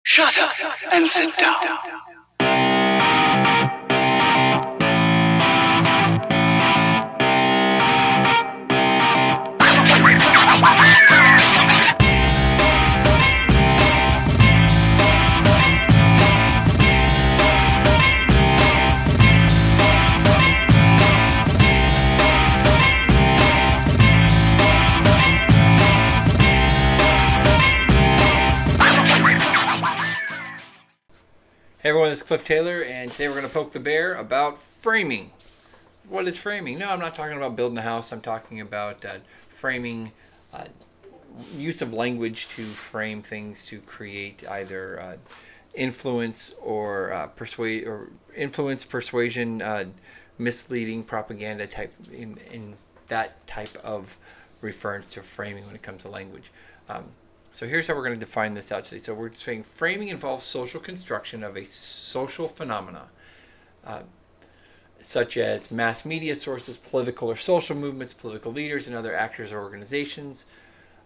Shut up and sit down. Hey everyone, this is Cliff Taylor, and today we're going to poke the bear about framing. What is framing? No, I'm not talking about building a house. I'm talking about framing, use of language to frame things to create either influence or persuasion, misleading propaganda type in that type of reference to framing when it comes to language. So here's how we're going to define this out today. So we're saying framing involves social construction of a social phenomena, such as mass media sources, political or social movements, political leaders, and other actors or organizations.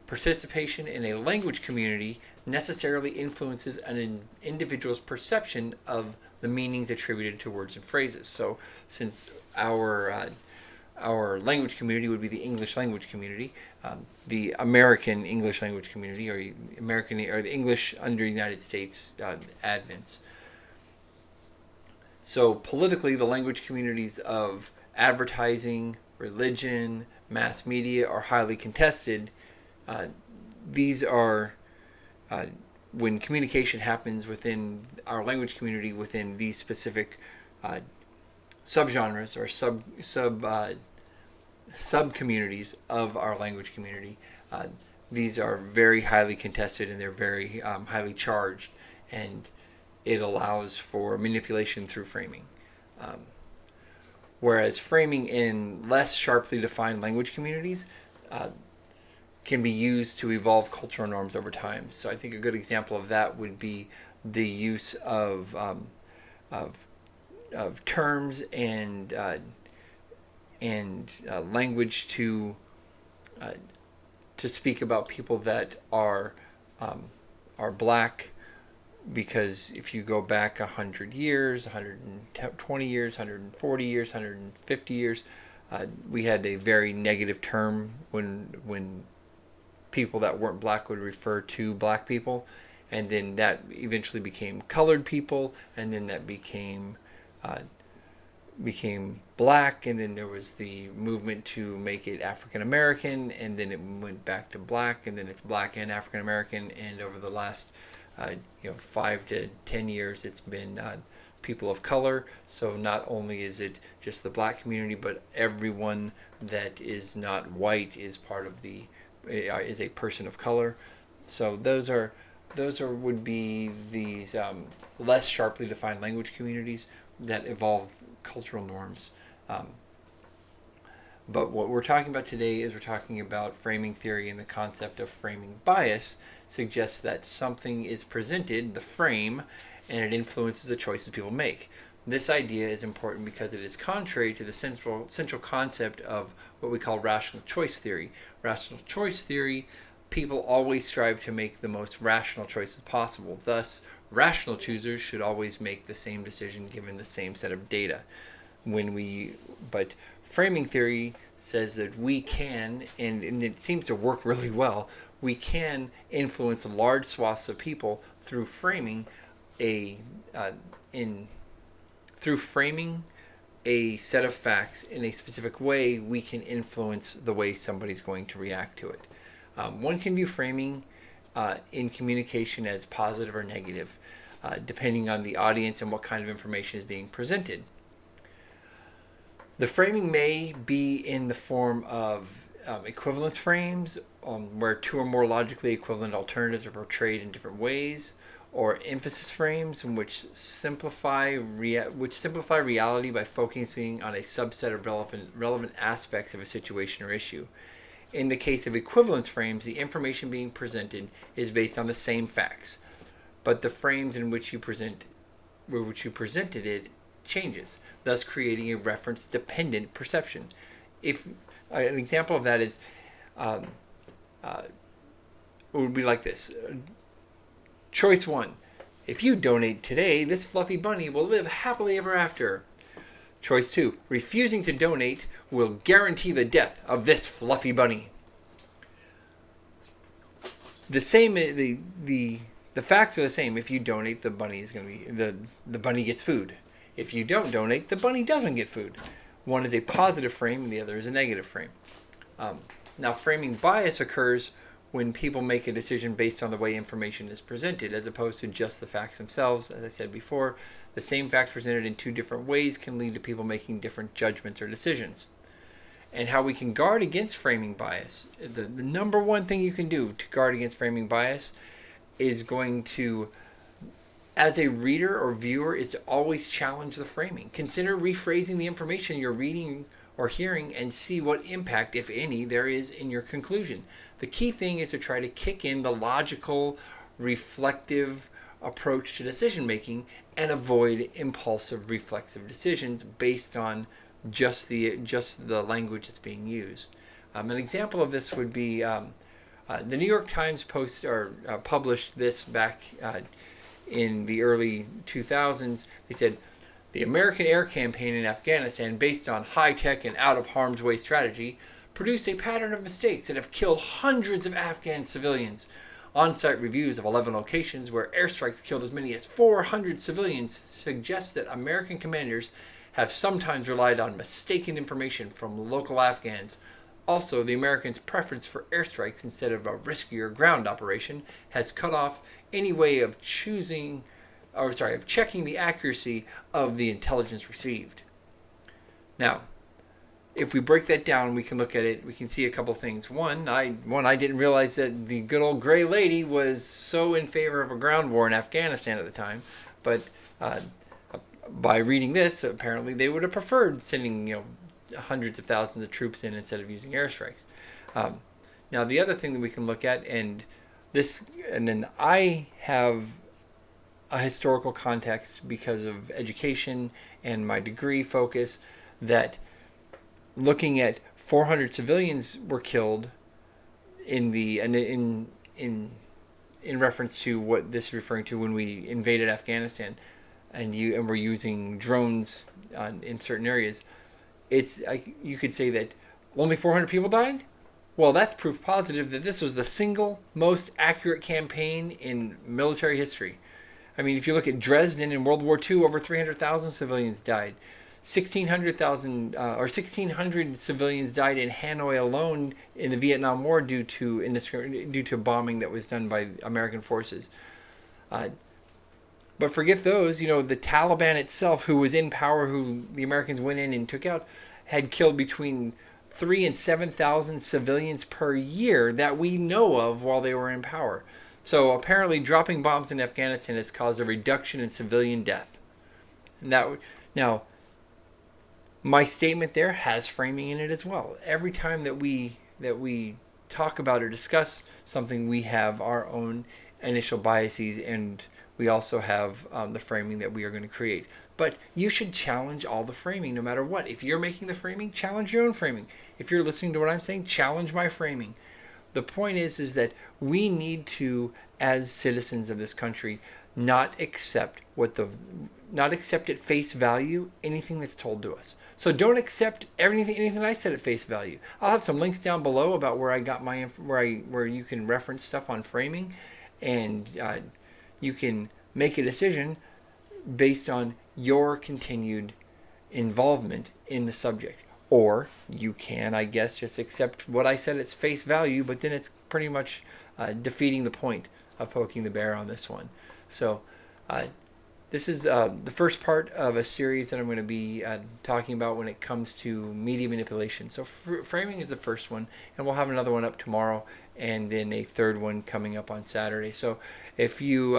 Participation in a language community necessarily influences an individual's perception of the meanings attributed to words and phrases. So since our language community would be the English language community, the American English language community, or the English under the United States advents. So politically, the language communities of advertising, religion, mass media are highly contested. These are when communication happens within our language community, within these specific subgenres or sub-communities of our language community. These are very highly contested, and they're very highly charged, and it allows for manipulation through framing. Whereas framing in less sharply defined language communities can be used to evolve cultural norms over time. So I think a good example of that would be the use of terms and language to speak about people that are black, because if you go back 100 years, 120 years, 140 years, 150 years, we had a very negative term when people that weren't black would refer to black people, and then that eventually became colored people, and then that became black, and then there was the movement to make it African American, and then it went back to black, and then it's black and African American, and over the last 5 to 10 years it's been people of color. So not only is it just the black community, but everyone that is not white is part of is a person of color. So those would be these less sharply defined language communities that evolve cultural norms. But what we're talking about today is we're talking about framing theory, and the concept of framing bias suggests that something is presented, the frame, and it influences the choices people make. This idea is important because it is contrary to the central concept of what we call rational choice theory. Rational choice theory, people always strive to make the most rational choices possible. Thus, rational choosers should always make the same decision given the same set of data. But framing theory says that we can, and it seems to work really well, we can influence large swaths of people through framing a set of facts in a specific way. We can influence the way somebody's going to react to it. One can view framing in communication as positive or negative, depending on the audience and what kind of information is being presented. The framing may be in the form of equivalence frames, where two or more logically equivalent alternatives are portrayed in different ways, or emphasis frames, in which simplify reality by focusing on a subset of relevant aspects of a situation or issue. In the case of equivalence frames, the information being presented is based on the same facts, but the frames in which you presented it changes, thus creating a reference-dependent perception. If an example of that is, it would be like this: choice one, If you donate today, this fluffy bunny will live happily ever after. Choice 2. Refusing to donate will guarantee the death of this fluffy bunny. The facts are the same. If you donate, the bunny is going to be the bunny gets food. If you don't donate, the bunny doesn't get food. One is a positive frame and the other is a negative frame. Now, framing bias occurs when people make a decision based on the way information is presented, as opposed to just the facts themselves. As I said before, the same facts presented in two different ways can lead to people making different judgments or decisions. And how we can guard against framing bias. The number one thing you can do to guard against framing bias is going to, as a reader or viewer, is to always challenge the framing. Consider rephrasing the information you're reading or hearing and see what impact, if any, there is in your conclusion. The key thing is to try to kick in the logical, reflective approach to decision making and avoid impulsive, reflexive decisions based on just the language that's being used. An example of this would be the New York Times published this back in the early 2000s. They said, the American air campaign in Afghanistan, based on high-tech and out-of-harm's-way strategy, produced a pattern of mistakes that have killed hundreds of Afghan civilians. On-site reviews of 11 locations where airstrikes killed as many as 400 civilians suggest that American commanders have sometimes relied on mistaken information from local Afghans. Also, the Americans' preference for airstrikes instead of a riskier ground operation has cut off any way of checking the accuracy of the intelligence received. Now, if we break that down, we can look at it. We can see a couple things. One, I didn't realize that the good old gray lady was so in favor of a ground war in Afghanistan at the time. But by reading this, apparently they would have preferred sending hundreds of thousands of troops in instead of using airstrikes. Now, the other thing that we can look at, and then I have a historical context because of education and my degree focus, that looking at 400 civilians were killed in reference to what this is referring to when we invaded Afghanistan, and we're using drones in certain areas. You could say that only 400 people died. Well, that's proof positive that this was the single most accurate campaign in military history. I mean, if you look at Dresden in World War II, over 300,000 civilians died. 1,600 civilians died in Hanoi alone in the Vietnam War due to bombing that was done by American forces. But forget those. The Taliban itself, who was in power, who the Americans went in and took out, had killed between 3,000 and 7,000 civilians per year that we know of while they were in power. So apparently dropping bombs in Afghanistan has caused a reduction in civilian death. Now, my statement there has framing in it as well. Every time that we talk about or discuss something, we have our own initial biases, and we also have the framing that we are going to create. But you should challenge all the framing no matter what. If you're making the framing, challenge your own framing. If you're listening to what I'm saying, challenge my framing. The point is that we need to, as citizens of this country, not accept at face value anything that's told to us. So don't accept anything I said at face value. I'll have some links down below about where I got where you can reference stuff on framing, and you can make a decision based on your continued involvement in the subject. Or you can, I guess, just accept what I said at face value, but then it's pretty much defeating the point of poking the bear on this one. So this is the first part of a series that I'm going to be talking about when it comes to media manipulation. So framing is the first one, and we'll have another one up tomorrow, and then a third one coming up on Saturday. So if you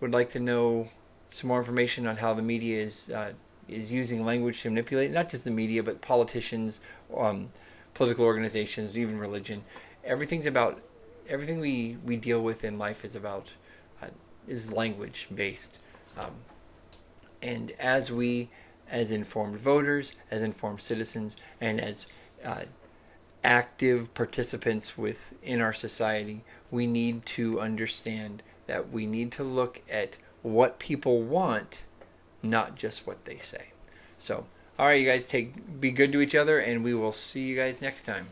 would like to know some more information on how the media is using language to manipulate, not just the media, but politicians, political organizations, even religion. Everything we deal with in life is language based. And as informed voters, as informed citizens, and as active participants within our society, we need to understand that we need to look at what people want, not just what they say. So, all right, you guys, be good to each other, and we will see you guys next time.